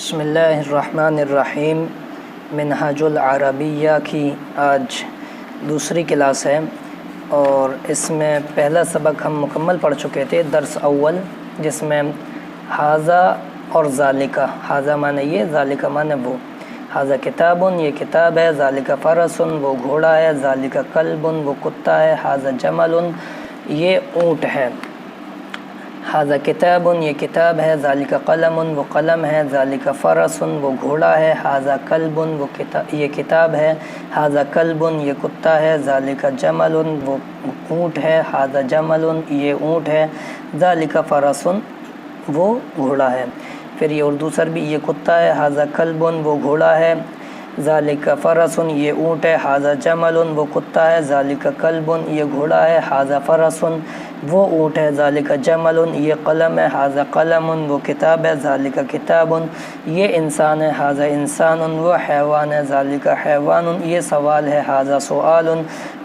بسم اللہ الرحمن الرحیم۔ منہاج العربیہ کی آج دوسری کلاس ہے اور اس میں پہلا سبق ہم مکمل پڑھ چکے تھے، درس اول، جس میں حاذا اور ذالکہ، حاذا معنی یہ، ذالکہ معنی وہ۔ حاذا کتابن، یہ کتاب ہے، ذالکہ فرسن، وہ گھوڑا ہے، ذالکہ کلبن، وہ کتا ہے، حاذا جملن، یہ اونٹ ہے۔ حاذا کتابن، یہ کتاب ہے، ذالکہ قلمن، وہ قلم ہے، ذالکہ فرسن، وہ گھوڑا ہے، حاذا کلبن، یہ کتاب ہے، حاذا کلبن، یہ کتا ہے، ذالکہ جملن، وہ اونٹ ہے، حاذا جملن، یہ اونٹ ہے، ذالکہ فرسن، وہ گھوڑا ہے۔ پھر یہ اور دوسر بھی، یہ کتا ہے، حاذا کلبن، وہ گھوڑا ہے، ذالکہ فرسن، یہ اونٹ ہے، حاذا جملن، وہ کتا ہے، ذالکہ کلبن، یہ گھوڑا ہے، حاذا فرسن، وہ اونٹ ہے، ذالکہ جملن، یہ قلم ہے، حاذا قلم، وہ کتاب ہے، ذالکہ کتاب، یہ انسان ہے، حاذا انسان، وہ حیوان ہے، ذالکہ حیوان، یہ سوال ہے، حاذا سؤال،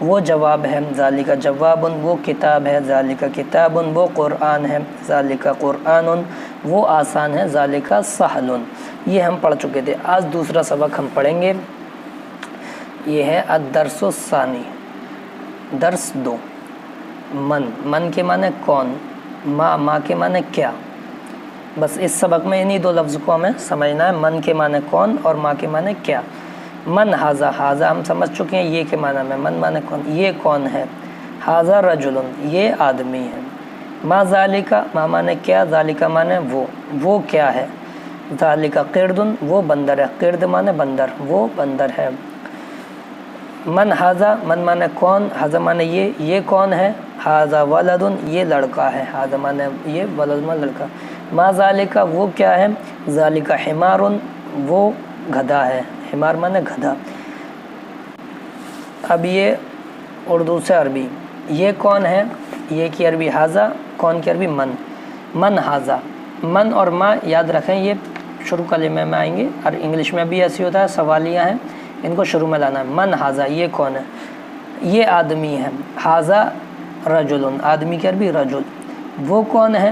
وہ جواب ہے، ذالکہ جواب، وہ کتاب ہے، ذالکہ کتاب، وہ قرآن ہے، ذالکہ قرآن، وہ آسان ہے، ذالکہ سہل۔ یہ ہم پڑھ چکے تھے۔ آج دوسرا سبق ہم پڑھیں گے، یہ ہے الدرس الثانی، درس 2۔ من کے معنی کون، ما کے معنی کیا۔ بس اس سبق میں انہی دو لفظ کو ہمیں سمجھنا ہے، من کے معنی کون اور ما کے معنی کیا۔ من حاذا، حاذا ہم سمجھ چکے ہیں یہ کے معنی میں، من معنی کون، یہ کون ہے، حاذا رجل، یہ آدمی ہے۔ ما ذالکہ، ما معنی کیا، ذالکہ معنی وہ کیا ہے، ذالکہ قرد، وہ بندر ہے، قرد معنی بندر، وہ بندر ہے۔ من حاذا، من معنی کون، حاذا معنی یہ کون ہے، حاذا ولد، یہ لڑکا ہے، حاذا معنی یہ، ولد معنی لڑکا۔ ما ذالکہ، وہ کیا ہے، ذالکہ حمار، وہ گدھا ہے، حمار معنی گدھا۔ اب یہ اردو سے عربی، یہ کون ہے، یہ کی عربی حاذا، کون کی عربی من۔ من حاذا، من اور ما یاد رکھیں، یہ شروع کلمے میں آئیں گے، اور انگلش میں بھی ایسی ہوتا ہے، سوالیہ ہیں، ان کو شروع میں لانا ہے۔ من حاذا، یہ کون ہے، یہ آدمی ہے، حاذا رجل، آدمی کی عربی رجل، وہ کون ہے،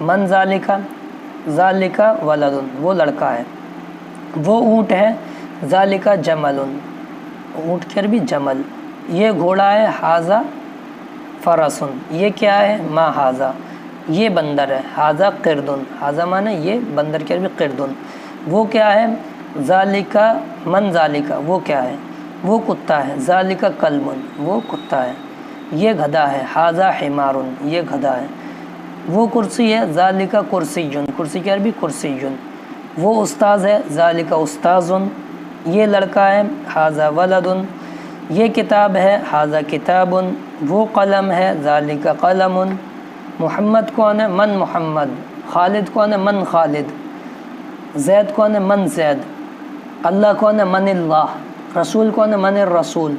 من ذالکہ، ذالکہ ولد، وہ لڑکا ہے، وہ اونٹ ہے، ذالکہ جمل، اونٹ کی عربی جمل، یہ گھوڑا ہے، حاذا فرسن، یہ کیا ہے، ما حاذا، یہ بندر ہے، حاذا قرد، حاذا معنی یہ، بندر کی عربی قرد، وہ کیا ہے، ذالکہ من ذالکہ، وہ کیا ہے، وہ کتا ہے، ذالکہ کلب، وہ کتا ہے، یہ گدھا ہے، حاذا حمار، یہ گدھا ہے، وہ کرسی ہے، ذالکہ کرسی، کرسی کی عربی کرسی، وہ استاذ ہے، ذالکہ استاذ، یہ لڑکا ہے، حاذا ولد، یہ کتاب ہے، حاذا کتاب، وہ قلم ہے، ذالکہ قلم، محمد کون ہے، من محمد، خالد کون ہے، من خالد، زید کون ہے، من زید، اللہ کون ہے، من اللہ، رسول کون ہے، من الرسول،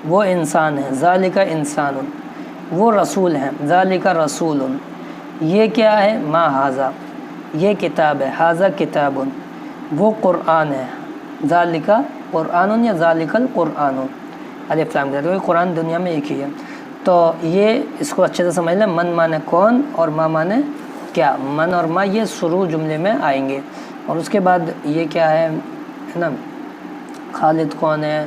وہ انسان ہے، ذالکہ انسان، وہ رسول ہیں، ذالکہ رسول، یہ کیا ہے، ما حاذا، یہ کتاب ہے، حاذا کتاب، وہ قرآن ہے، ذالکہ قرآن یا ذالکہ القرآن، الف لام کے ساتھ، قرآن دنیا میں ایک ہی ہے۔ تو یہ اس کو اچھے سے سمجھ لیں، من معنی کون اور ما معنی کیا۔ من اور ما یہ شروع جملے میں آئیں گے، اور اس کے بعد یہ کیا ہے نا، خالد کون ہے،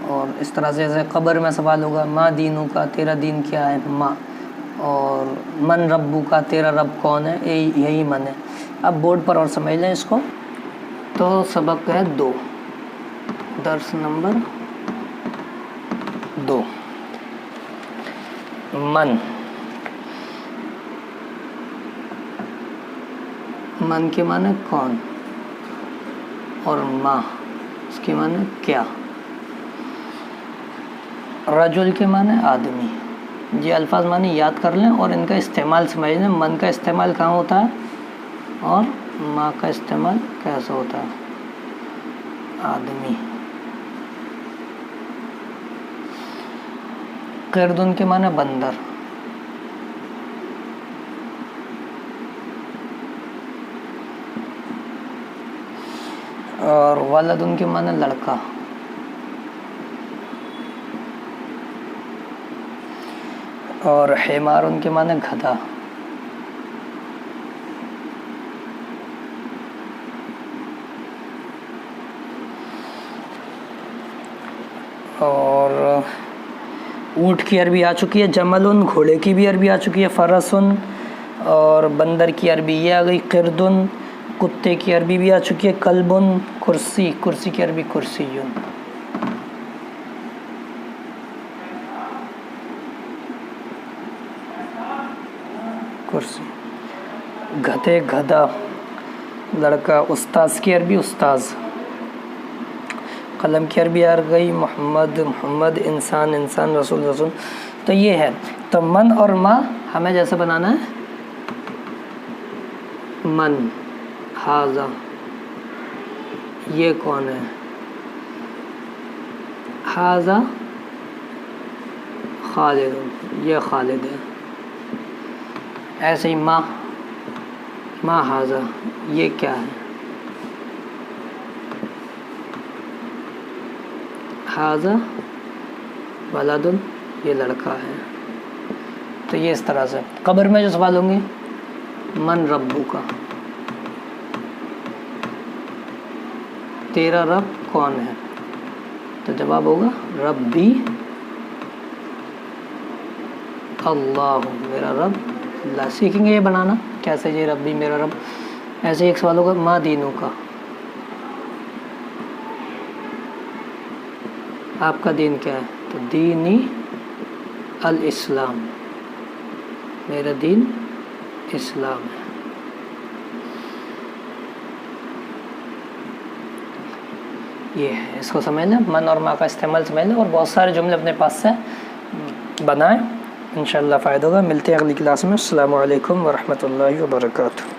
اور اس طرح سے جیسے قبر میں سوال ہوگا، ما دینو کا، تیرا دین کیا ہے، ما، اور من ربو کا، تیرا رب کون ہے، یہی من ہے۔ اب بورڈ پر اور سمجھ لیں اس کو۔ تو سبق ہے 2، درس نمبر 2، من۔ من کے معنی کون اور ما، اس کے معنی کیا۔ رجل کے معنی آدمی۔ یہ الفاظ معنی یاد کر لیں اور ان کا استعمال سمجھ لیں، من کا استعمال کہاں ہوتا ہے اور ما کا استعمال کیسا ہوتا ہے، آدمی۔ قردن کے معنی بندر، اور ولد ان کے معنی لڑکا، اور حمار ان کے معنی گدھا۔ اور اونٹ کی عربی آ چکی ہے جمل، گھوڑے کی بھی عربی آ چکی ہے فرس، اور بندر کی عربی یہ آ گئی قرد، کتے کی عربی بھی آ چکی ہے کلب، کرسی، کرسی کی عربی کرسی، کرسی، گدھے گدھا، لڑکا، استاذ کی عربی استاذ، قلم کی عربی آ گئی محمد، محمد، انسان، انسان، رسول، رسول. تو یہ ہے. تو من اور ما ہمیں جیسے بنانا ہے من، ہاذا، یہ کون ہے، ہاذا خالد، یہ خالد ہے. ایسے ہی ما، ما ہاذا، یہ کیا ہے، ہاذا ولد، یہ لڑکا ہے. تو یہ اس طرح سے. قبر میں جو سوال ہوں گے من ربو کا، تیرا رب کون ہے، تو جواب ہوگا ربی اللہ، میرا رب اللہ. سیکھیں گے یہ بنانا کیسے، یہ ربی میرا رب. ایسے ایک سوال ہوگا ما دینوں کا، آپ کا دین کیا ہے، تو دینی الاسلام، میرا دین اسلام ہے. یہ ہے، اس کو سمجھ لیں، من اور ما کا استعمال سمجھ لیں، اور بہت سارے جملے اپنے پاس سے بنائیں، انشاءاللہ فائدہ ہوگا. ملتے ہیں اگلی کلاس میں. السلام علیکم ورحمۃ اللہ وبرکاتہ.